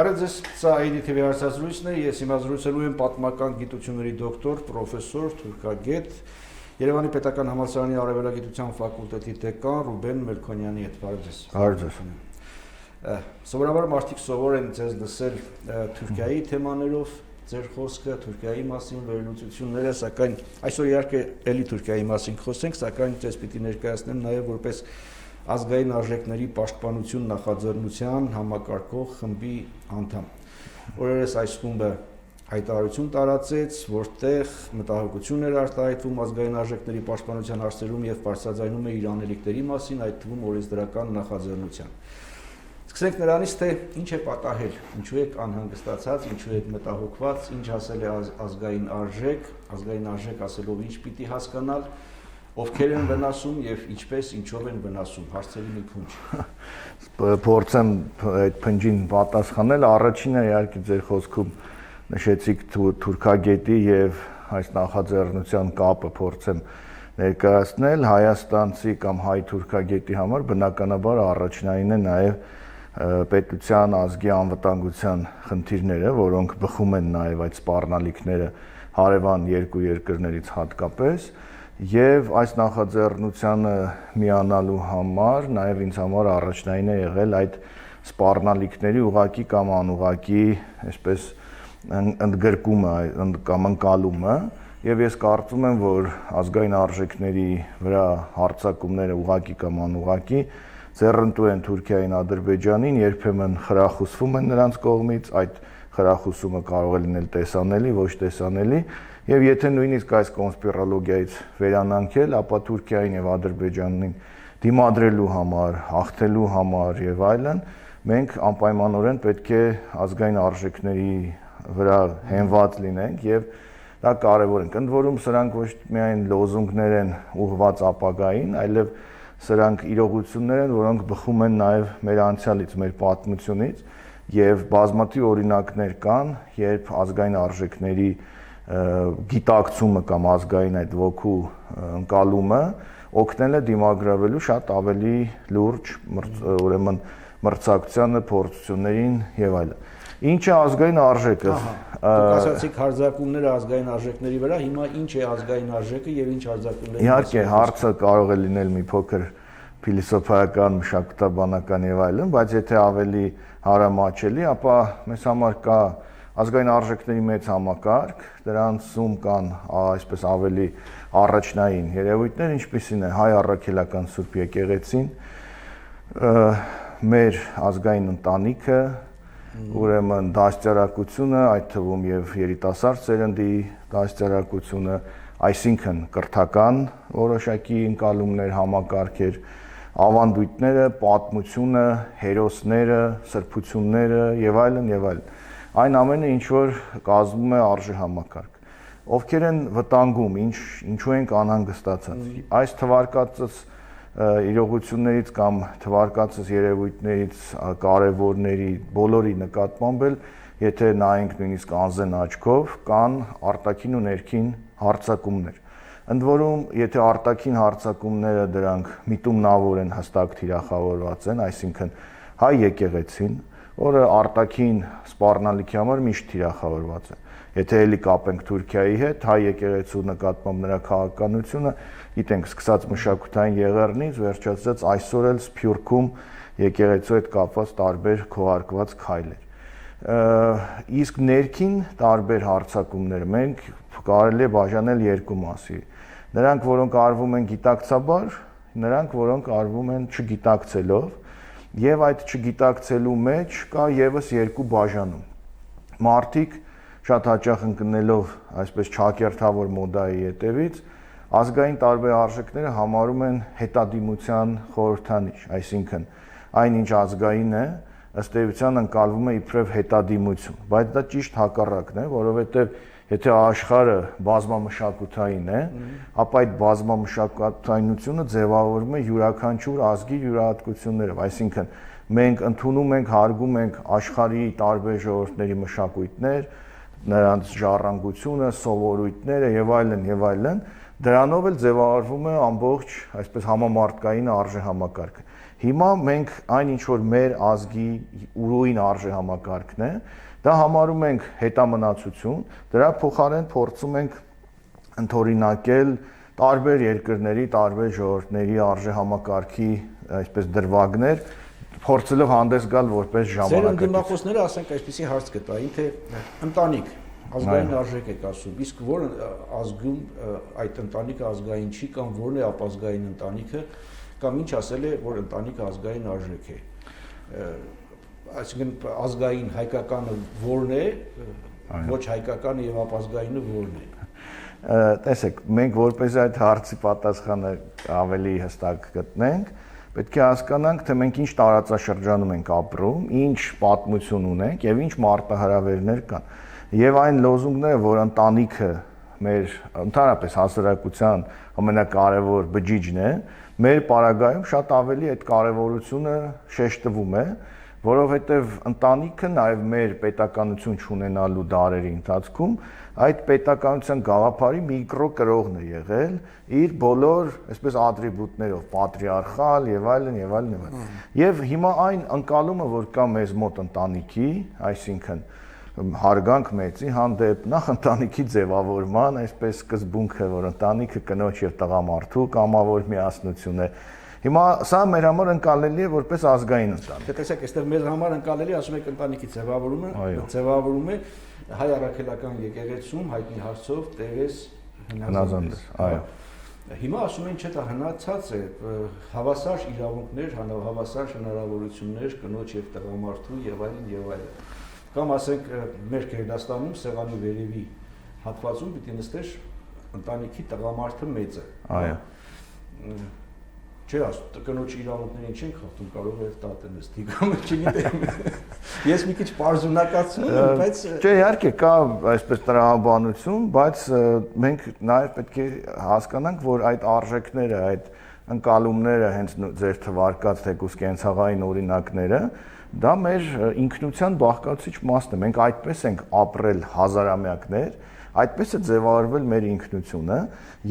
Բարև ձեզ, սա ADTV հարցազրույցն է, ես հիմա զրուցելու եմ պատմական գիտությունների դոկտոր, պրոֆեսոր, թուրքագետ, Երևանի պետական համալսարանի արևելագիտության ֆակուլտետի դեկան Ռուբեն Մելքոնյանի հետ։ Բարև ձեզ։ Բարև ձեզ։ Սովորաբար մարդիկ սովոր են ձեզ լսել Թուրքիայի թեմաներով, ձեր խոսքը Թուրքիայի մասին վերլուծությունները, սակայն այսօր իհարկե էլի Թուրքիայի մասին խոսենք, սակայն ձեզ պիտի ներկայացնեմ նաև որպես ազգային արժեքների պաշտպանություն նախաձեռնության համակարգող խմբի անդամ։ Օրերս այս խումբը հայտարարություն տարածեց, որտեղ մտահոգություն էր արտահայտվում ազգային արժեքների պաշտպանության հարցերում եւ բարձրաձայնում է իր անելիքների մասին, այդ թվում օրենսդրական նախաձեռնության։ Սկսենք նրանից, թե ինչ է պատահել, ինչու եք անհանգստացած, ինչու եք մտահոգված, ինչ ասել է ազգային արժեք ասելով ինչ պիտի հասկանալ, ովքեր են վնասում եւ ինչպես ինչով են վնասում, հարցերի մի քունջ։ Փորձեմ այդ փնջին պատասխանել, առաջինը իհարկե ձեր խոսքում նշեցիք թուրքագետի եւ այս նախաձեռնության կապը փորձեմ ներկայացնել հայաստանցի կամ հայ թուրքագետի համար բնականաբար առաջնային է նաեւ պետության ազգի անվտանգության խնդիրները, որոնք բխում են նաև այդ սպառնալիքները հարևան երկու երկրներից հատկապես, եւ այս նախաձեռնությանը միանալու համար նաև ինձ համար առաջնային է եղել այդ սպառնալիքների ուղղակի կամ անուղղակի, այսպես ընդգրկումը կամ ընկալումը, եւ ես կարծում եմ, որ ազգային արժեքների վրա հարձակումները ուղղակի կամ անուղղակի ձեռնտու են Թուրքիային, Ադրբեջանին, երբեմն խրախուսվում են նրանց կողմից, այդ խրախուսումը կարող է լինել տեսանելի, ոչ տեսանելի, եւ եթե նույնիսկ այս կոնսպիրոլոգիայից վերանանքել, ապա Թուրքիային եւ Ադրբեջանին դիմադրելու համար, հաղթելու համար եւ այլն, մենք անպայմանորեն պետք է ազգային արժեքների վրա հենված լինենք եւ դա կարեւոր է։ Ընդ որում սրանք ոչ միայն լոզունգներ են ուղղված ապագային, այլև սրանք իրողություններ են, որոնք բխում են նաև մեր անցյալից, մեր պատմությունից եւ բազմաթիվ օրինակներ կան, երբ ազգային արժեքների գիտակցումը կամ ազգային այդ ոգու ընկալումը օգնել է դիմագրավելու շատ ավելի լուրջ ուրեմն մրցակցությանը, փորձություններին եւ այլն։ Ինչ է ազգային արժեքը։ Դուք ասացիք հարձակումները ազգային արժեքների վրա, հիմա ինչ է ազգային արժեքը եւ ինչ հարձակումներ։ Իհարկե, հարցը կարող է լինել մի փոքր փիլիսոփայական, մշակութաբանական եւ այլն, բայց եթե ավելի հարամաչելի, ապա մեզ համար կա ազգային արժեքների մեծ համակարգ, դրանցում կան այսպես ավելի առաջնային երևույթներ, ինչպիսին է հայ առաքելական Սուրբ եկեղեցին, մեր ազգային ընտանիքը, ուրեմն դաստիարակությունը, այդ թվում եւ երիտասարդ սերնդի դաստիարակությունը, այսինքն կրթական որոշակի ընկալումներ, համակարգեր, ավանդույթները, պատմությունը, հերոսները, սրբությունները եւ այլն եւ այլն։ Այն ամենը ինչ որ կազմում է արժե համակարգ։ Ովքեր են վտանգում, ինչու ենք անհանգստացած։ Այս թվարկածս իրողություններից կամ թվարկածս երևույթներից կարևորների բոլորի նկատմամբ էլ եթե նայենք նույնիսկ անզեն աչքով կան արտաքին ու ներքին հարձակումներ։ Ընդ որում, եթե արտաքին հարձակումները դրանք միտումնավոր են, հստակ թիրախավորված են, այսինքն հայ եկեղեցին, որը արտաքին սպառնալիքի համար միշտ թիրախավորված է։ Եթե էլի կապենք Թուրքիայի հետ, հայ եկեղեցու նկատմամբ նրա քաղաքականությունը, գիտենք, սկսած մշակութային եղեռնից, վերջացած այսօր էլ Սփյուռքում եկեղեցու հետ կապված տարբեր քողարկված քայլեր։ Իսկ ներքին տարբեր հարձակումներ մենք կարելի է բաժանել երկու մասի։ Նրանք, որոնք արվում են գիտակցաբար, նրանք, որոնք արվում են չգիտակցելով, եւ այդ չգիտակցելու մեջ կա եւս երկու բաժանում։ Մարդիկ շատ հաճախ ընկնելով այսպես չակերտավոր մոդայի հետևից ազգային տարբեր արժեքները համարում են հետադիմության խորհրդանիշ, այսինքն այնինչ ազգային է, ըստ էության ընկալվում է իբրև հետադիմություն, բայց դա ճիշտ հակառակն է, որովհետև եթե աշխարհը բազմամշակութային է, ապա այդ բազմամշակութայնությունը ձևավորվում է յուրաքանչյուր ազգի յուրահատկություններով, այսինքն մենք ընդունում ենք, հարգում ենք աշխարհի տարբեր ժողովուրդների մշակույթներ, նրանց ժառանգությունը, սովորույթները եւ այլն, Դրանով էլ ձևավորվում է ամբողջ, այսպես համամարտկային արժե համակարգը։ Հիմա մենք այն ինչ որ մեր ազգի ուրույն արժե համակարգն է, դա համարում ենք հետամնացություն, դրա փոխարեն փորձում ենք ընդօրինակել տարբեր երկրների, տարբեր ժողովուրդների արժե համակարգի այսպես դրվագներ, փորձելով հանդես գալ որպես ժամանակակից։ Ձեր ընդդիմախոսները ասենք այսպեսի հարց կտային, թե ընտանիք ազգային արժեք եք ասում, իսկ որ ազգում այդ ընտանիքը ազգային չի կամ որն է ապազգային ընտանիքը, կամ ինչ ասել է, որ ընտանիքը ազգային արժեք է։ Այսինքն ազգային հայկականը որն է, ոչ հայկականը եւ ապազգայինը որն է։ Տեսեք, մենք որպես այդ հարցի պատասխանը ավելի հստակ գտնենք, պետք է հասկանանք, թե մենք ինչ տարածաշրջանում ենք ապրում, ինչ պատմություն ունենք եւ ինչ մարտահրավերներ կան։ Եվ այն լոզունգները, որ ընտանիքը մեր ընդհանրապես հասարակության ամենակարևոր բջիջն է, մեր պարագայում շատ ավելի այդ կարևորությունը շեշտվում է, որովհետև ընտանիքը նաև մեր պետականություն չունենալու դարերի ընթացքում այդ պետականության գաղափարի միկրո կրողն է եղել իր բոլոր, այսպես ատրիբուտներով, պատրիարխալ եւ այլն եւ այլն եւ այլն։ Եվ հիմա այն ընկալումը, որ կա մեզ մոտ ընտանիքի, այսինքն հարգանք մեծի հանդեպ, նախ ընտանիքի ձևավորման, այսպես սկզբունքը, որ ընտանիքը կնոջ եւ տղամարդու կամավոր միասնություն է։ Հիմա սա մեր համար ընկալելի է որպես ազգային ընտանիք։ Տեսեք, այստեղ մեր համար ընկալելի, ասում եք ընտանիքի ձևավորումը հայ առաքելական եկեղեցում հայտնի հարցով Տերես Հնազանդես, այո։ Հիմա ասում են, չէ, դա հնացած է, հավասար իրավունքներ, հավասար հնարավորություններ կնոջ եւ տղամարդու եւ այլն եւ այլն։ Կամ ասենք մեր Քերդաստանում սեղանի վերևի հատվածում պիտի նստեր ընտանիքի տղամարդը մեծը։ Այո։ Չէ, կնոջ իրավունքներին չեն խախտում, կարող է տատը նստի կամ չգիտեմ։ Ես մի քիչ պարզունակացնում եմ, բայց չէ, իհարկե կա այսպես տրամաբանություն, բայց մենք նաև պետք է հասկանանք, որ այդ արժեքները, այդ ընկալումները, հենց ձեր թվարկած թեկուզ կենցաղային օրինակները, դա մեր ինքնության բաղկացուցիչ մասն է։ Մենք այդպես ենք ապրել հազարամյակներ, այդպես է ձևավորվել մեր ինքնությունը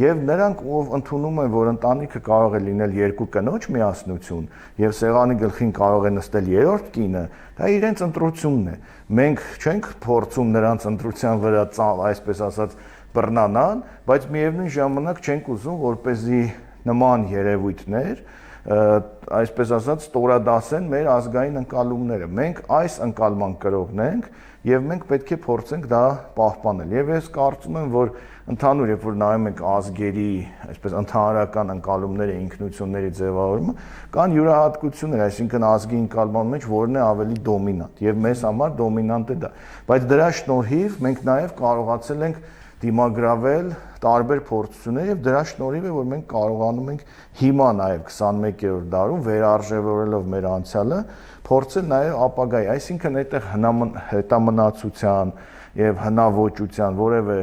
եւ նրանք ով ընդունում են, որ ընտանիքը կարող է լինել երկու կնոջ միասնություն եւ սեղանի գլխին կարող է նստել երրորդ կինը, դա իրենց ընտրությունն է։ Մենք չենք փորձում նրանց ընտրության վրա այսպես ասած բռնանալ, բայց միևնույն ժամանակ չենք ուզում, որպեսզի նման երևույթներ այսպես ասած ստորադասեն մեր ազգային ընկալումները։ Մենք այս ընկալման կրողն ենք եւ մենք պետք է փորձենք դա պահպանել։ Եվ ես կարծում եմ, որ ընդհանուր երբ որ նայում ենք ազգերի, այսպես ընդհանրական ընկալումները, ինքնությունների ձևավորումը, կան յուրահատկություններ, այսինքն ազգի ընկալման մեջ որն է ավելի դոմինանտ եւ մեզ համար դոմինանտ է դա։ Բայց դրա շնորհիվ մենք նաեւ կարողացել ենք դիմագրավել տարբեր փորձություններ եւ դրա շնորհիվ է որ մենք կարողանում ենք հիմա նաեւ 21-րդ դարում վերարժևորելով մեր անցյալը փորձել նաեւ ապագայի, այսինքն այդտեղ հետամնացության եւ հնաոճության որևէ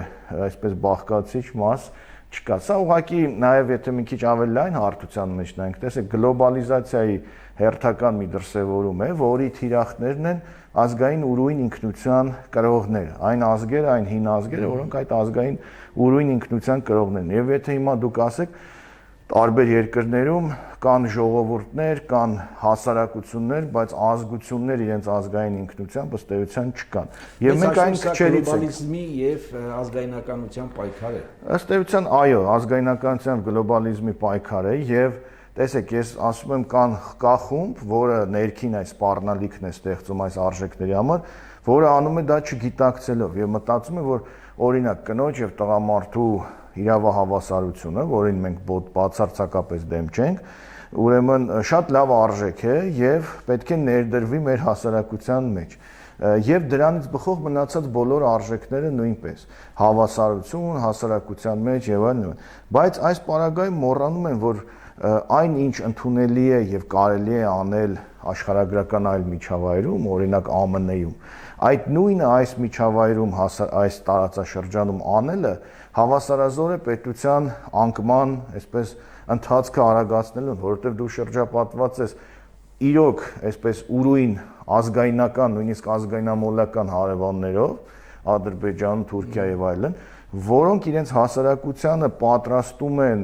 այսպես բաղկացիչ մաս չկա։ Սա ուղղակի նաեւ եթե մի քիչ ավելի լայն հարթության մեջ նայենք, տեսեք գլոբալիզացիայի հերթական մի դրսևորում է, որի թիրախներն են ազգային ուրույն ինքնության կրողները, այն ազգերը, այն հին ազգերը, որոնք այդ ազգային ուրույն ինքնության կրողներն են։ Եվ եթե հիմա դուք ասեք, տարբեր երկրներում կան ժողովուրդներ, կան հասարակություններ, բայց ազգություններ իրենց ազգային ինքնությամբ ըստ էության չկան։ Եվ մենք այն քչերից ենք։ Գլոբալիզմի եւ ազգայնականության պայքար է։ Ըստ էության, այո, ազգայնականության գլոբալիզմի պայքար է եւ տեսեք, ես ասում եմ կա խումբ, որը ներքին այս սպառնալիքն է ստեղծում այս արժեքների համար, որը անում է դա չգիտակցելով եւ մտածում է, որ օրինակ կնոջ եւ տղամարդու իրավահավասարությունը, որին մենք բացարձակապես դեմ չենք, ուրեմն շատ լավ արժեք է եւ պետք է ներդրվի մեր հասարակության մեջ։ Եվ դրանից բխող մնացած բոլոր արժեքները նույնպես հավասարություն հասարակության մեջ եւ այլն, բայց այս պարագայում մոռանում են, որ այն ինչ ընդունելի է եւ կարելի է անել աշխարհագրական այլ միջավայրում, օրինակ ԱՄՆ-ում, այդ նույնը այս միջավայրում այս տարածաշրջանում անելը հավասարազոր է պետության անկման, այսպես ընթացքը արագացնելուն, որովհետեւ դու շրջապատված ես իրոք այսպես ուրույն ազգայնական, նույնիսկ ազգայնամոլական հարևաններով, Ադրբեջան, Թուրքիա եւ այլն, որոնք իրենց հասարակությանը պատրաստում են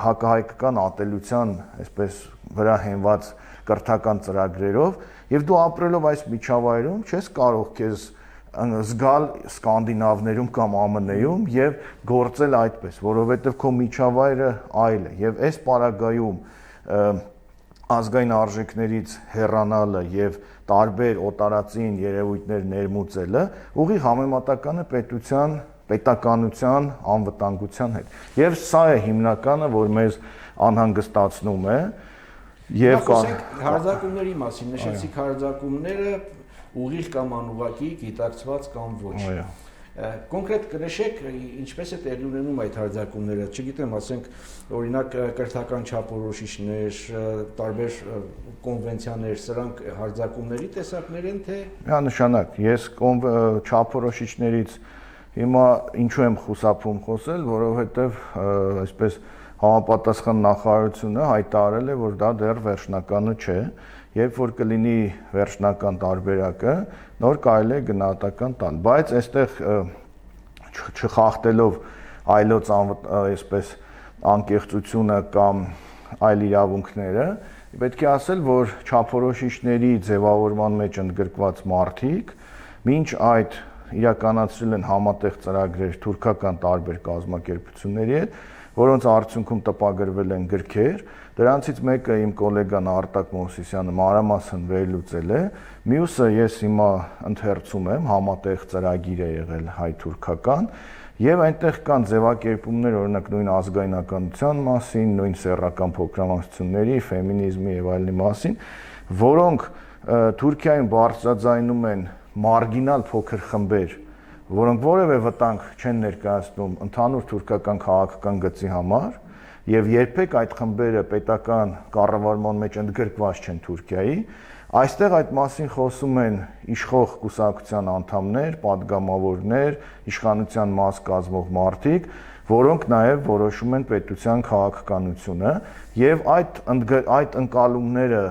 հակահայկական ատելության, այսպես վրա հենված կրթական ծրագրերով, եւ դու ապրելով այս միջավայրում չես կարող քեզ զգալ սկանդինավներում կամ ԱՄՆ-ում եւ գործել այդպես, որովհետեւ քո միջավայրը այլ է եւ այս պարագայում ազգային արժեքներից հեռանալը եւ տարբեր օտարածին երևույթներ ներմուծելը ուղի համեմատական է պետականության անվտանգության հետ։ Եվ սա է հիմնականը, որ մեզ անհանգստացնում է եւ հարձակումների մասին նշեցիք հարձակումները ուղիղ կամ անուղղակի, գիտակցված կամ ոչ։ Կոնկրետ կնշեք ինչպես է տեղի ունենում այդ հարձակումները, չգիտեմ, ասենք օրինակ կրթական չափորոշիչներ, տարբեր կոնվենցիաներ, սրանք հարձակումների տեսակներ են թե միանշանակ, ես չափորոշիչներից հիմա ինչու եմ խուսափում խոսել, որովհետև այսպես համապատասխան նախարարությունը հայտարարել է, որ դա դեռ վերջնականը չէ, երբ որ կլինի վերջնական տարբերակը, նոր կարելի է գնահատական տալ, բայց այստեղ չխախտելով այլոց այսպես անկեղծությունը կամ այլ իրավունքները, պետք է ասել, որ չափորոշիչների ձևավորման մեջ ընդգրկված մարդիկ մինչ այդ իրականացրել են համատեղ ծրագրեր թուրքական տարբեր կազմակերպությունների հետ, որոնց արդյունքում տպագրվել են գրքեր, դրանցից մեկը իմ գոլեգան Արտակ Մովսիսյանը մանրամասն վերլուծել է, մյուսը ես հիմա ընթերցում եմ, համատեղ ծրագիր է եղել հայ-թուրքական, եւ այնտեղ կան ձևակերպումներ, օրինակ նույն ազգայնականության մասին, նույն սեռական փոքրամասնությունների, ֆեմինիզմի եւ այլնի մասին, որոնք Թուրքիայում բարձրաձայնում են մարգինալ փոքր խմբեր, որոնք որևէ վտանգ չեն ներկայացնում ընդհանուր թուրքական քաղաքական գծի համար եւ երբեք այդ խմբերը պետական կառավարման մեջ ընդգրկված չեն Թուրքիայի, այստեղ այդ մասին խոսում են իշխող կուսակցության անդամներ, падգամավորներ, իշխանության մաս կազմող մարդիկ, որոնք նաեւ որոշում են պետության քաղաքականությունը եւ այդ ընկալումները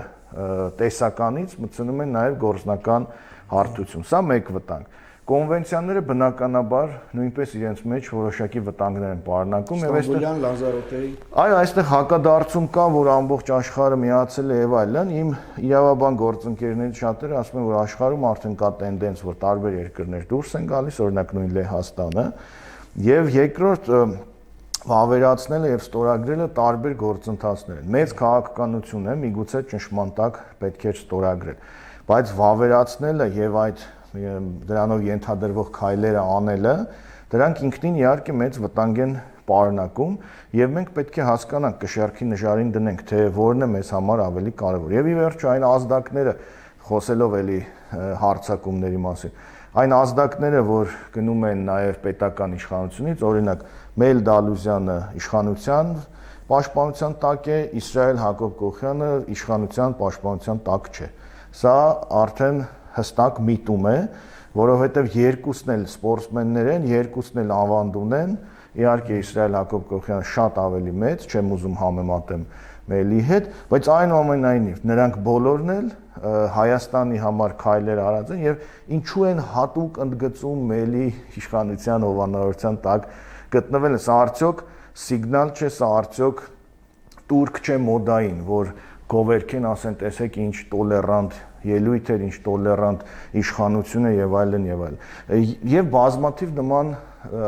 տեսականից մտցնում են նաեւ գործնական հարթություն։ Սա մեկ վտանգ։ Կոնվենցիաները բնականաբար նույնպես իրենց մեջ որոշակի վտանգներ են պարունակում եւ այստեղ Լազարոտեի այո, այստեղ հակադարձում կա, որ ամբողջ աշխարհը միացել է եւ այլն, իմ իրավաբան գործընկերներից շատերը ասում են, որ աշխարհում արդեն կա տենդենս, որ տարբեր երկրներ դուրս են գալիս, օրինակ նույն Լեհաստանը, եւ երկրորդ վավերացնելը եւ ստորագրելը տարբեր գործընթացներ են։ Մեծ քաղաքականություն է, միգուցե ճնշման տակ պետք է ստորագրել, բայց վավերացնելը եւ այդ դրանով ենթադրվող քայլերը անելը, դրանք ինքնին իհարկե մեծ վտանգ են պարունակում եւ մենք պետք է հասկանանք, կշեռքի նժարին դնենք, թե որն է մեզ համար ավելի կարեւոր։ Եվ ի վերջո այն ազդակները, խոսելով էլի հարձակումների մասին, այն ազդակները, որ գնում են նաեւ պետական իշխանությունից, օրինակ Մեյլ Դալուզյանը իշխանության պաշտպանության տակ է, Իսրայել Հակոբ Կոխյանը իշխանության պաշտպանության տակ չէ։ Սա արդեն հստակ միտում է, որովհետև երկուսն էլ սպորտսմեններ են, երկուսն էլ ավանդուն են, իհարկե Իսրայել Հակոբ Կոխյանը շատ ավելի մեծ, չեմ ուզում համեմատեմ Մեյլի հետ, բայց այնուամենայնիվ նրանք բոլորն էլ Հայաստանի համար քայլեր արած են եւ ինչու են հատուկ ընդգծում Մեյլի իշխանության հովանավորության տակ գտնվելը, սա արդյոք սիգնալ չէ, սա արդյոք տուրք չէ մոդային, որ գովերքեն ասեն, տեսեք ինչ տոլերանտ ելույթ էր, ինչ տոլերանտ իշխանություն է եւ այլն եւ այլն։ Եվ բազմաթիվ նման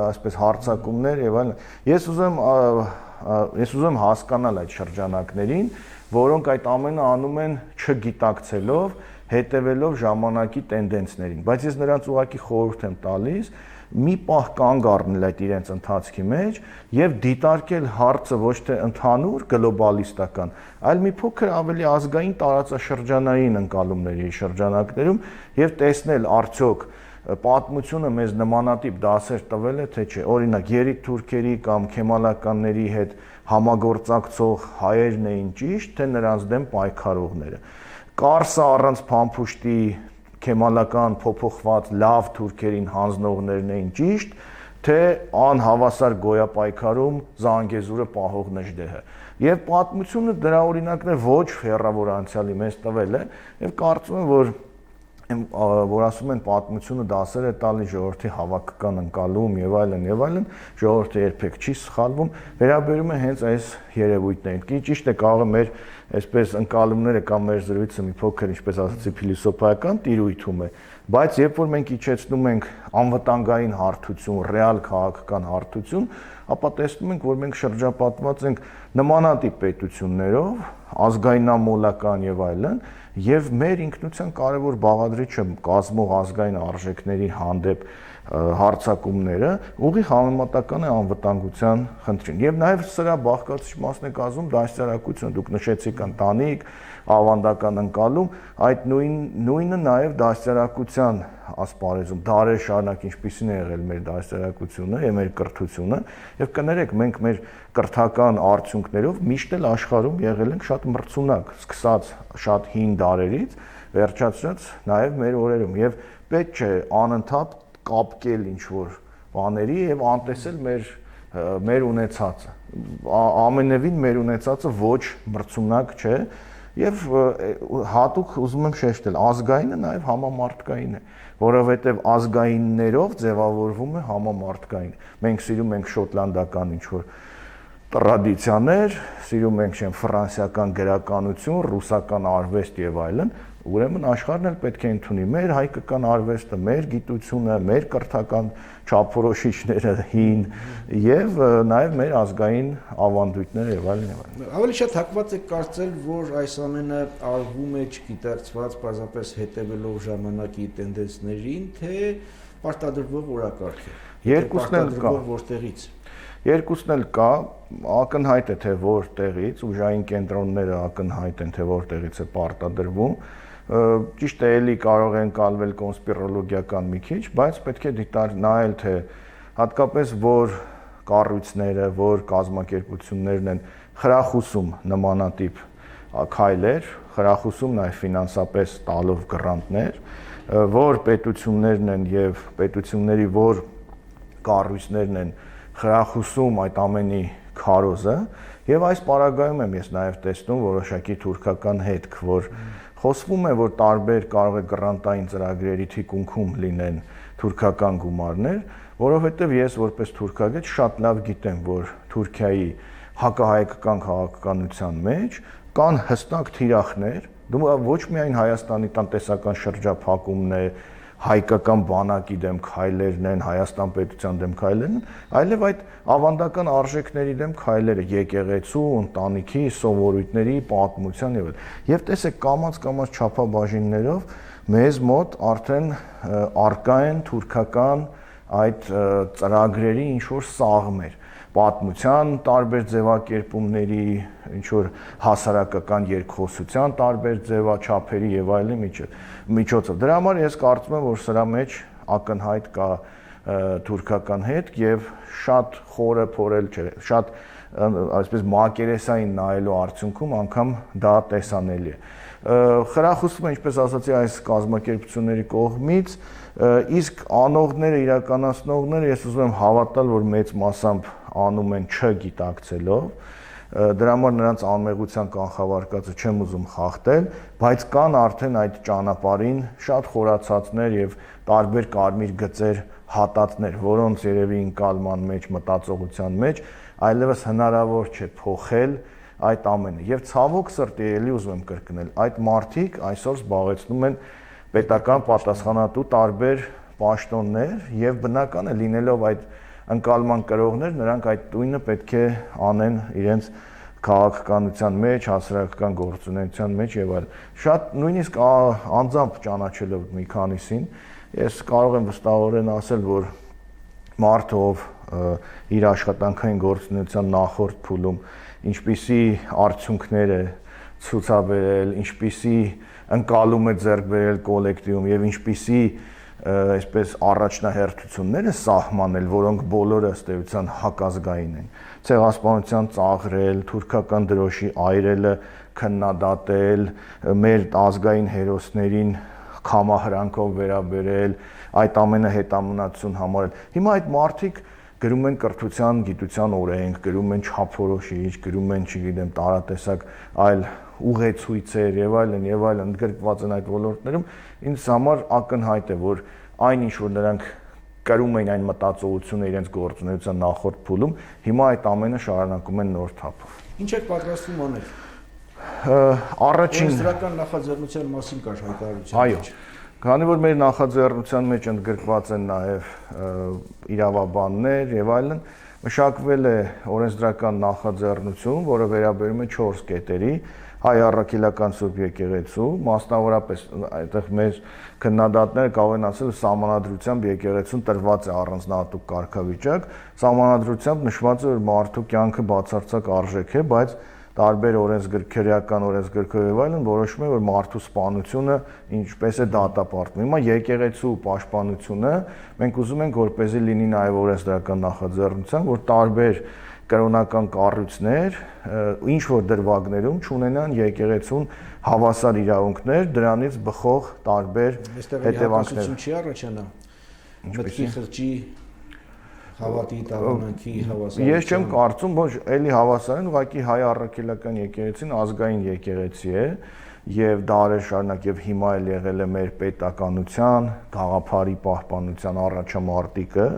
այսպես հարձակումներ եւ այլն։ Ես ուզում հասկանալ այդ շրջանակներին, որոնք այդ ամենը անում են չգիտակցելով, հետևելով ժամանակի տենդենսներին, բայց ես նրանց ուղղակի խորհուրդ եմ տալիս մի պահ կանգ առնել այդ իրենց ընթացքի մեջ եւ դիտարկել հարցը ոչ թե ընդհանուր գլոբալիստական, այլ մի փոքր ավելի ազգային տարածաշրջանային ընկալումների շրջանակներում եւ տեսնել արդյոք պատմությունը մեզ նմանատիպ դասեր տվել է թե չէ։ Օրինակ երիտ թուրքերի կամ քեմալականների հետ համագործակցող հայերն էին ճիշտ, թե նրանց դեմ պայքարողները։ Կարսը առանց փամփուշտի քեմալական փոփոխված լավ թուրքերին հանձնողներն էին ճիշտ, թե անհավասար գոյապայքարում Զանգեզուրը պահող Նժդեհը։ Եվ պատմությունը դրա օրինակներ ոչ հեռավոր անցյալի մեզ տվել է, եւ կարծում եմ, որ որ ասում են պատմությունը դասեր է տալի ժողովրդի հավաքական ընկալում եւ այլն, ժողովուրդը երբեք չի սխալվում, վերաբերում է հենց այս երևույթներին։ Ճիշտ է, կարող է մեր այսպես ընկալումները կամ մեր զրույցը մի փոքր, ինչպես ասացի, փիլիսոփայական տիրույթում է, բայց երբ որ մենք իջեցնում ենք անվտանգային հարթություն, ռեալ քաղաքական հարթություն, ապա տեսնում ենք, որ մենք շրջապատված ենք նմանատիպ պետություններով, ազգայնամոլական եւ այլն, եւ մեր ինքնության կարևոր բաղադրիչը կազմող ազգային արժեքների հանդեպ հարցակումները ուղիղ համեմատական է անվտանգության խնդրին։ Եվ նաեւ սրա բաղկացուցիչ մասն է կազմում դաստիարակությունը, դուք նշեցիք ընտանիք, ավանդական ընկալում, այդ նույնը նաեւ դաստիարակության ասպարեզում դարեր շարունակ ինչպիսին է եղել մեր դաստիարակությունը եւ մեր կրթությունը, եւ կներեք մենք մեր կրթական արդյունքներով միշտ էլ աշխարհում եղել ենք շատ մրցունակ, սկսած շատ հին դարերից, վերջացրած նաեւ մեր օրերում, եւ պետք չէ անընդհատ կապկել ինչ-որ բաների եւ անտեսել մեր ունեցածը։ Ամենևին մեր ունեցածը ոչ մրցունակ չէ եւ հատուկ ուզում եմ շեշտել, ազգայինը նաեւ համամարտկային է, որովհետեւ ազգայիններով ձևավորվում է համամարտկային։ Մենք սիրում ենք շոտլանդական ինչ-որ տրադիցիաներ, սիրում ենք ֆրանսիական գրականություն, ռուսական արվեստ եւ այլն, ուրեմն աշխարհն էլ պետք է ընդունի մեր հայկական արվեստը, մեր գիտությունը, մեր կրթական չափորոշիչները հին եւ նաեւ մեր ազգային ավանդույթները եւ այլն եւ այլն։ Ավելի շատ հակված է կարծել, որ այս ամենը արվում է չգիտակցված, պարզապես հետևելով ժամանակի տենդենսներին, թե պարտադրվող օրակարգ է։ Երկուսն էլ կա։ Որտեղից։ Երկուսն էլ կա, ակնհայտ է թե որտեղից, ուժային կենտրոնները ակնհայտ են թե որտեղից է պարտադրվում։ Ճիշտ է, էլի կարող են կալվել կոնսպիրոլոգիական մի քիչ, բայց պետք է նայել թե հատկապես որ կառույցները, որ կազմակերպություններն են խրախուսում նմանատիպ քայլեր, խրախուսում նաև ֆինանսապես տալով գրանտներ, որ պետություններն են եւ պետությունների որ կառույցներն են խրախուսում այդ ամենի քարոզը եւ այս պարագայում եմ ես նաեւ տեսնում որոշակի թուրքական հետք, որ խոսվում է, որ տարբեր կարող է գրանտային ծրագրերի թիկունքում լինեն թուրքական գումարներ, որովհետեւ ես որպես թուրքագետ շատ լավ գիտեմ, որ Թուրքիայի հակահայկական քաղաքականության մեջ կան հստակ թիրախներ, ոչ միայն Հայաստանի տնտեսական շրջափակումն է, հայկական բանակի դեմ քայլերն են, Հայաստան պետության դեմ քայլերն են, այլև այդ ավանդական արժեքների դեմ քայլերը, եկեղեցու, ընտանիքի, սովորույթների, պատմության եւ այլն։ Եվ տեսեք, կամած չափաբաժիններով մեզ մոտ արդեն արկա են թուրքական այդ ծրագրերի ինչ որ սաղմեր, պատմության տարբեր ձևակերպումների, ինչ որ հասարակական երկխոսության տարբեր ձևաչափերի եւ այլն միջոցով։ Դրա համար ես կարծում եմ, որ սրա մեջ ակնհայտ կա թուրքական հետք եւ շատ խորը փորել չէ, շատ այսպես մակերեսային նայելու արդյունքում անգամ դա տեսանելի է։ Խրախուսվում է, ինչպես ասացի, այս կազմակերպությունների կողմից, իսկ անողները, իրականացնողները ես ուզում եմ հավատալ, որ մեծ մասամբ անում են չգիտակցելով, դրա համար նրանց անմեղության կանխավարկածը չեմ ուզում խախտել, բայց կան արդեն այդ ճանապարհին շատ խորացածներ եւ տարբեր կարմիր գծեր հատածներ, որոնց երևի ընկալման մեջ, մտածողության մեջ այլևս հնարավոր չէ փոխել այդ ամենը։ Եվ ցավոք սրտի էլի ուզում եմ կրկնել, այդ մարդիկ այսօր զբաղեցնում են պետական պատասխանատու տարբեր պաշտոններ եւ բնական է լինելով այդ ընկալման կրողներ, նրանք այդ տույնը պետք է անեն իրենց քաղաքականության մեջ, հասարակական գործունեության մեջ եւ այլն։ Շատ նույնիսկ անձամբ ճանաչելով մի քանիսին, ես կարող եմ վստահորեն ասել, որ մարդը ով իր աշխատանքային գործունեության նախորդ փուլում ինչպիսի արդյունքներ է ցուցաբերել, ինչպիսի ընկալում է ձեռք բերել կոլեկտիվում եւ ինչպիսի այսպես առաջնահերթություններ է սահմանել, որոնք բոլորը ըստ էության հակազգային են։ Ցեղասպանության ծաղրել, թուրքական դրոշի այրելը քննադատել, մեր ազգային հերոսներին քամահրանքով վերաբերել, այդ ամենը հետամնացություն համարել։ Հիմա այդ մարդիկ գրում են կրթության, գիտության օրենք, գրում են չափորոշիչ, գրում են, չգիտեմ, տարատեսակ այլ ուղեցույցեր եւ այլն ընդգրկված են այդ ոլորտներում, ինձ համար ակնհայտ է, որ այն ինչ որ նրանք կրում էին այն մտածողությունը իրենց գործունեության նախորդ փուլում, հիմա այդ ամենը շարունակում են նոր թափով։ Ինչ եք պատրաստվում անել։ Առաջին օրենսդրական նախաձեռնության մասին կար հայտարարություն։ Այո, քանի որ մեր նախաձեռնության մեջ ընդգրկված են նաև իրավաբաններ եւ այլն, մշակվել է օրենսդրական նախաձեռնություն, որը վերաբերում է 4 կետերի՝ հայ առաքելական Սուրբ եկեղեցու, մասնավորապես այդտեղ մեր քննադատները կարող են ասել սահմանադրությամբ եկեղեցուն տրված է առանձնահատուկ կարգավիճակ, սահմանադրությամբ նշված է, որ մարդու կյանքը բացարձակ արժեք է, բայց տարբեր օրենսգրքերական օրենսգրքով եւ այլն որոշում է, որ մարդու սպանությունը ինչպես է դատապարտվում։ Հիմա եկեղեցու պաշտպանությունը մենք ուզում ենք որպեսզի լինի նաեւ օրենսդրական նախաձեռնության, որ տարբեր կրոնական կառույցներ ինչ որ դրվագներում չունենան եկեղեցուն հավասար իրավունքներ, դրանից բխող տարբեր հետևանքներ։ Չի առաջանա։ Մտքի խրճի հավատի տաղանանքի հավասարություն։ Ես չեմ կարծում, ոչ, էլի հավասար են, ուղղակի հայ առաքելական եկեղեցին ազգային եկեղեցի է եւ դարեր շարունակ եւ հիմա էլ եղել է մեր պետականության, գաղափարի պահպանության առաջամարտիկը,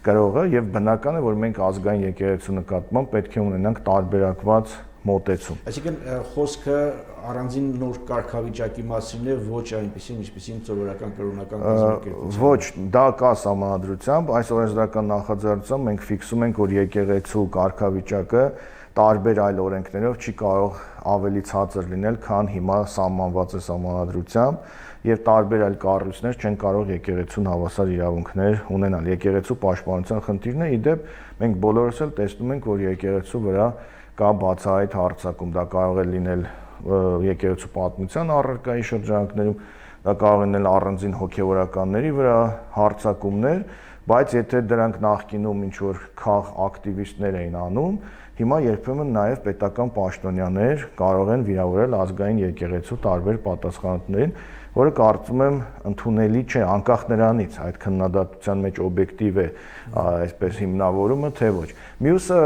գրողը եւ բնական է, որ մենք ազգային եկեղեցու նկատմամբ պետք է ունենանք տարբերակված մոտեցում։ Այսինքն խոսքը առանձին նոր կարգավիճակի մասին է, ոչ այնպեսին, ինչպեսին սովորական կրոնական կազմակերպություն։ Ոչ, դա կա սահմանադրությամբ, այս օրենսդրական նախաձեռնությամբ մենք ֆիքսում ենք, որ եկեղեցու կարգավիճակը տարբեր այլ օրենքներով չի կարող ավելի ցածր լինել, քան հիմա սահմանված է սահմանադրությամբ, եւ տարբեր այլ կառույցներ չեն կարող եկեղեցուն հավասար իրավունքներ ունենալ։ Եկեղեցու պաշտպանության խնդիրն է, իդեպ մենք բոլորս էլ տեսնում ենք, որ եկեղեցու վրա կա բացահայտ հարձակում, դա կարող է լինել եկեղեցու պատմության առարկայի շրջանակներում, դա կարող է լինել առանձին հոգևորականների վրա հարձակումներ, բայց եթե դրանք նախկինում ինչ որ քաղ ակտիվիստներ էին անում, հիմա երբեմն նաև պետական պաշտոնյաներ կարող են վիրավորել ազգային եկեղեցու տարբեր պատասխանատուներին, որը կարծում եմ ընդունելի չէ, անկախ նրանից այդ քննադատության մեջ օբյեկտիվ է այսպես հիմնավորումը, թե ոչ։ Մյուսը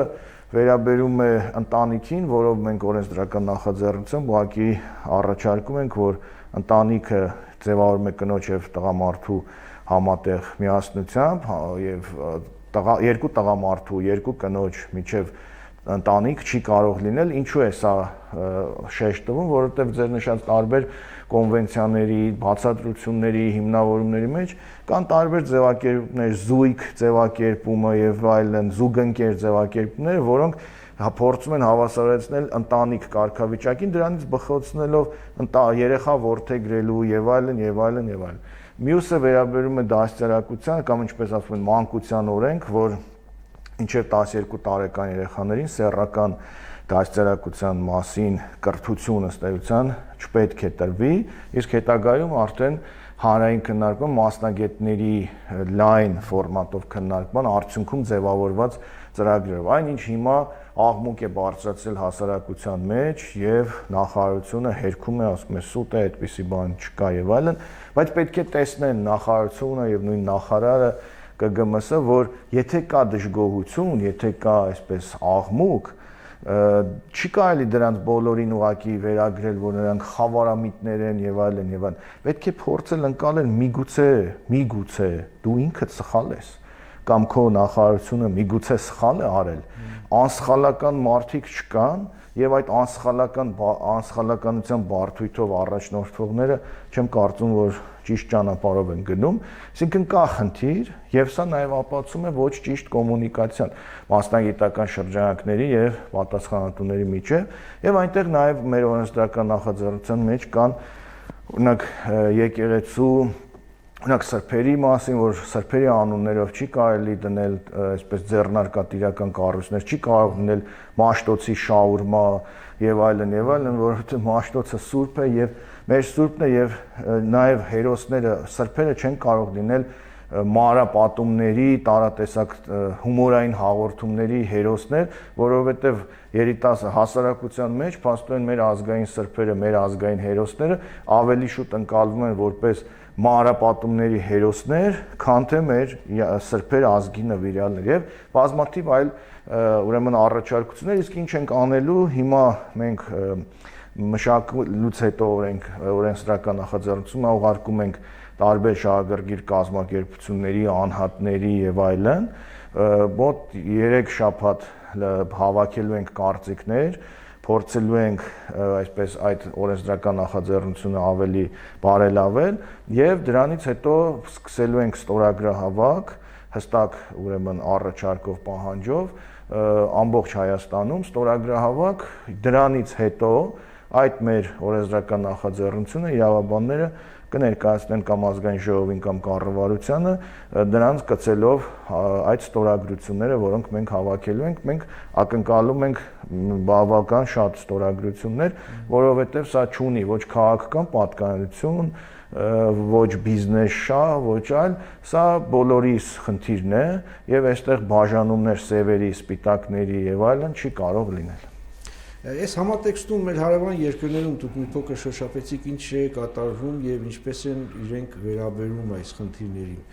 վերաբերում է ընտանիքին, որով մենք օրենսդրական նախաձեռնությամբ ուղղակի առաջարկում ենք, որ ընտանիքը ձևավորում է կնոջ եւ տղամարդու համատեղ միասնությամբ եւ երկու տղամարդու, երկու կնոջ միջև ընտանիք չի կարող լինել, ինչու է սա շեշտ տվում, որովհետև ձեր նշած տարբեր կոնվենցիաների, բացատրությունների, հիմնավորումների մեջ կան տարբեր ձևակերպումներ, զույգ ձևակերպումը եւ այլն, զուգընկեր ձևակերպումները, որոնք փորձում են հավասարեցնել ընտանիք կարգավիճակին, դրանից բխեցնելով երեխա որդեգրելու եւ այլն եւ այլն եւ այլն։ Մյուսը վերաբերում է դաստիարակության կամ ինչպես ասում են մանկության օրենք, որ մինչև 12 տարեկան երեխաներին սեռական դաստիարակության մասին կրթություն ըստ էության չպետք է տրվի, իսկ հետագայում արդեն հանրային քննարկման մասնագետների լայն ֆորմատով քննարկման արդյունքում ձևավորված ծրագրերով, այնինչ հիմա աղմուկ է բարձրացել հասարակության մեջ եւ նախարարությունը հերքում է, ասում է սուտ է, այդպիսի բան չկա եւ այլն, բայց պետք է տեսնեն նախարարությունը եւ նույն նախարարը ԿԳՄՍ-ը, որ եթե կա դժգոհություն, եթե կա այսպես աղմուկ, չի կարելի դրանց բոլորին ուղակի վերագրել, որ նրանք խավարամիտներ են եւ այլն եւ այլն։ Պետք է փորձել ընկալել միգուցե դու ինքդ սխալ ես կամ քո նախարարությունը միգուցե սխալ է արել, անսխալական մարդիկ չկան եւ այդ անսխալականության բարդույթով առաջնորդվողները չեմ կարծում, որ ճիշտ ճանապարհով են գնում, այսինքն կա խնդիր եւ սա նաեւ ապացուցում է ոչ ճիշտ կոմունիկացիան մասնագիտական շրջանակների եւ պատասխանատուների միջեւ եւ այնտեղ նաեւ մեր օրենսդրական նախաձեռնության մեջ կան օրինակ եկեղեցու օրինակ սրբերի մասին, որ սրբերի անուններով չի կարելի դնել այսպես ձեռնարկատիրական կառույցներ, չի կարող դնել Մաշտոցի շաուրմա եւ այլն, որովհետեւ Մաշտոցը սուրբ է եւ մեր սուրբն է եւ նաեւ հերոսները, սրբերը չեն կարող լինել մանրապատումների, տարատեսակ հումորային հաղորդումների հերոսներ, որովհետեւ երիտասարդ հասարակության մեջ փաստորեն մեր ազգային սրբերը, մեր ազգային հերոսները ավելի շուտ ընկալվում են որպես մանրապատումների հերոսներ, քան թե մեր սրբեր ազգի նվիրյալներ եւ բազմաթիվ այլ ուրեմն առաջարկություններ, իսկ ինչ ենք անելու հիմա մենք մշակելուց հետո օրենսդրական նախաձեռնությունը ուղարկում ենք տարբեր շահագրգիռ կազմակերպությունների, անհատների եւ այլն, մոտ 3 շաբաթ հավաքելու ենք կարծիքներ, փորձելու ենք այսպես այդ օրենսդրական նախաձեռնությունը ավելի բարելավել եւ դրանից հետո սկսելու ենք ստորագրահավաք, հստակ ուրեմն առաջարկով պահանջով ամբողջ Հայաստանում ստորագրահավաք, դրանից հետո այդ մեր օրենսդրական նախաձեռնությունը իրավաբանները կներկայացնեն կամ ազգային ժողովին կամ կառավարությանը դրանց կցելով այդ ստորագրությունները, որոնք մենք հավաքելու ենք, մենք ակնկալում ենք բավական շատ ստորագրություններ, որովհետև սա չունի ոչ քաղաքական պատկանելություն, ոչ բիզնես շահ, ոչ այլ, սա բոլորիս խնդիրն է եւ այստեղ բաժանումներ սևերի, սպիտակների եւ այլն չի կարող լինել։ Այս համատեքստում մեր հարևան երկրներում դուք մի փոքր շոշափեցիք ինչ է կատարվում եւ ինչպես են իրենք վերաբերում այս խնդիրներին։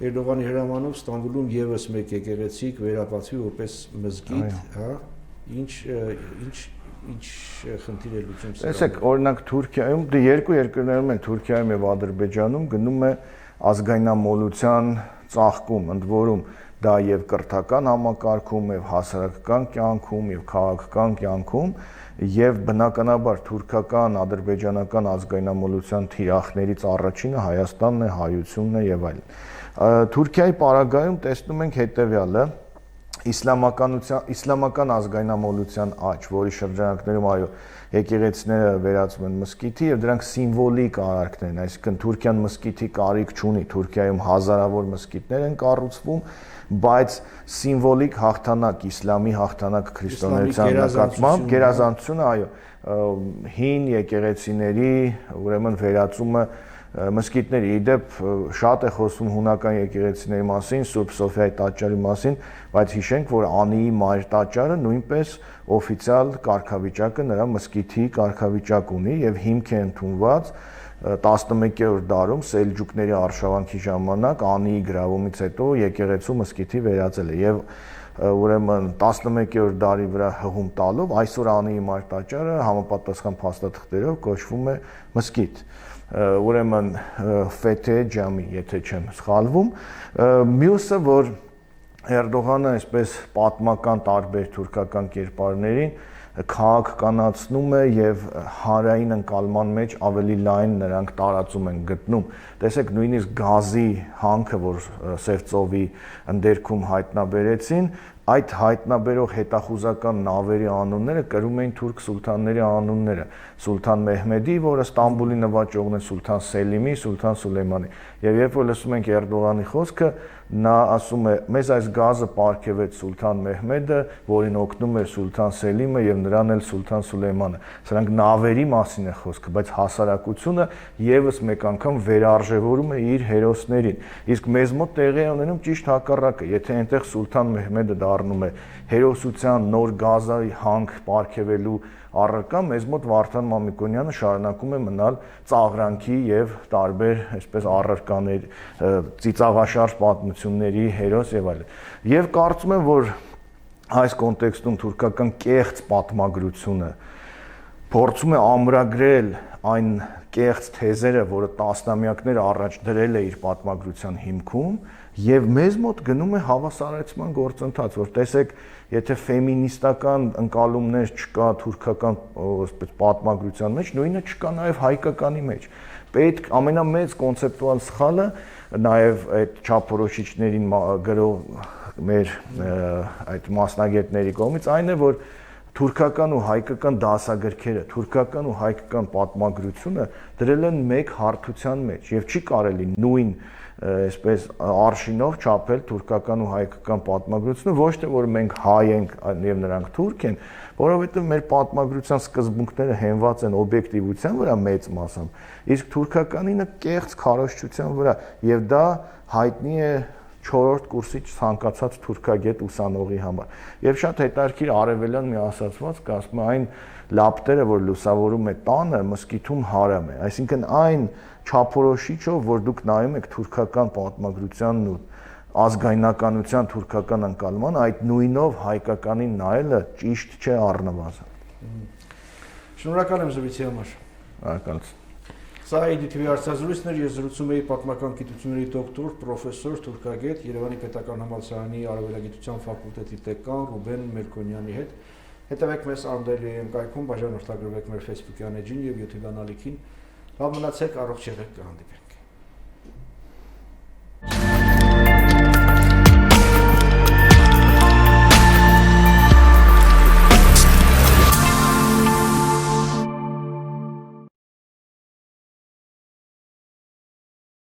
Էրդողանի հրամանով Ստամբուլում եւս մեկ եկեղեցիկ վերապացվի որպես մզկիթ, հա, ինչ խնդիր է լուծում սա։ Տեսեք, օրինակ Թուրքիայում, դե երկու երկրներում են Թուրքիայում եւ Ադրբեջանում գնում է ազգայնամոլության ծաղկում, ընդ որում դա եւ կրթական համակարգում, եւ հասարակական կյանքում, եւ քաղաքական կյանքում, եւ բնականաբար թուրքական, ադրբեջանական ազգայնամոլության թիրախներից առաջինը Հայաստանն է, հայությունն է եւ այլն։ Թուրքիայի պարագայում տեսնում ենք հետեւյալը. իսլամական ազգայնամոլության աճ, որի շրջանակներում այո եկեղեցիները վերածվում են մզկիթի եւ դրանք սիմվոլիկ արարքներ են, այսինքն Թուրքիան մզկիթի կարիք չունի, Թուրքիայում հազարավոր մզկիթներ են կառուցվում, բայց սիմվոլիկ հաղթանակ, իսլամի հաղթանակ քրիստոնեության նկատմամբ, գերազանցությունը, այո, հին եկեղեցիների ուրեմն վերածումը մզկիթների, իդեպ շատ է խոսում հունական եկեղեցիների մասին, Սուրբ Սոֆիայի տաճարի մասին, բայց հիշենք, որ Անիի մայր տաճարը նույնպես օֆիցիալ կարգավիճակը նրա մզկիթի կարգավիճակ ունի եւ հիմք է ընդունված 11-րդ դարում սելջուկների արշավանքի ժամանակ Անիի գրավումից հետո եկեղեցու մզկիթի վերածել է եւ ուրեմն 11-րդ դարի վրա հղում տալով այսօր Անիի մայր տաճարը համապատասխան փաստաթղթերով կոչվում է մզկիթ, ուրեմն Ֆեթե ջամի, եթե չեմ սխալվում, մյուսը որ Էրդողանը այսպես պատմական տարբեր թուրքական կերպարներին քաղաքականացնում է եւ հանրային ընկալման մեջ ավելի լայն նրանք տարածում են գտնում։ Տեսեք, նույնիսկ գազի հանքը, որ Սևծովի ընդերքում հայտնաբերեցին, այդ հայտնաբերող հետախուզական նավերի անունները կրում էին թուրք սուլթանների անունները, Սուլթան Մեհմեդի, որը Ստամբուլի նվաճողն է, Սուլթան Սելիմի, Սուլթան Սուլեյմանի։ Եվ երբ որ լսում ենք Էրդողանի խոսքը, նա ասում է, մեզ այս գազը պարգևեց Սուլթան Մեհմեդը, որին օգնում էր Սուլթան Սելիմը եւ նրան էլ Սուլթան Սուլեյմանը։ Սրանք նավերի մասին է խոսքը, բայց հասարակությունը եւս մեկ անգամ վերարժևորում է իր հերոսներին։ Իսկ մեզ մոտ տեղի է ունենում ճիշտ հակառակը, եթե այնտեղ Սուլթան Մեհմեդը դառնում է հերոսության նոր գազայի հանք պարգևելու առարկա, մեզ մոտ Վարդան Մամիկոնյանը շարունակում է մնալ ծաղրանքի եւ տարբեր այսպես առարկաներ, ծիծաղաշարժ պատմությունների հերոս եւ այլն։ Եվ կարծում եմ, որ այս կոնտեքստում թուրքական կեղծ պատմագրությունը փորձում է ամրագրել այն կեղծ թեզերը, որը տասնամյակներ առաջ դրել է իր պատմագրության հիմքում, եւ մեզ մոտ գնում է հավասարեցման գործընթաց, որ տեսեք, եթե ֆեմինիստական ընկալումներ չկա թուրքական այսպես պատմագրության մեջ, նույնը չկա նաեւ հայկականի մեջ։ Պետք ամենամեծ կոնցեպտուալ սխալը նաեւ այդ չափորոշիչներին գրող մեր այդ մասնագետների կողմից այն է, որ թուրքական ու հայկական դասագրքերը, թուրքական ու հայկական պատմագրությունը դրել են մեկ հարթության մեջ եւ չի կարելի նույն այսպես արշինով չափել թուրքական ու հայկական պատմագրությունը, ոչ թե որ մենք հայ ենք եւ նրանք թուրք են, որովհետեւ մեր պատմագրության սկզբունքները հենված են օբյեկտիվության վրա մեծ մասամբ, իսկ թուրքականինը կեղծ քարոզչության վրա եւ դա հայտնի է 4-րդ կուրսի ցանկացած թուրքագետ ուսանողի համար։ Եվ շատ հետաքրքիր արևելյան մի ասացված կա, ասում է այն լապտերը, որ լուսավորում է տանը, մզկիթում հարամ է։ Այսինքն այն չափորոշիչով, որ դուք նայում եք թուրքական պատմագրությանն ու ազգայնականության թուրքական ընկալման, այդ նույնով հայկականին նայելը ճիշտ չէ առնվազն։ Շնորհակալ եմ զրույցի համար։ Ակալց։ Սա IDTV հարցազրույցն էր, ես զրուցում էի պատմական գիտությունների դոկտոր, պրոֆեսոր, թուրքագետ, Երևանի Պետական համալսարանի Արևելագիտության ֆակուլտետի դեկան Ռուբեն Մելքոնյանի հետ։ Հետևեք մեզ Անդելիայում կայքում, բաժանորդագրվեք մեր Facebook-յան էջին եւ YouTube-յան ալիքին։ Լավ մնացեք, առողջ եղեք, կհանդիպենք։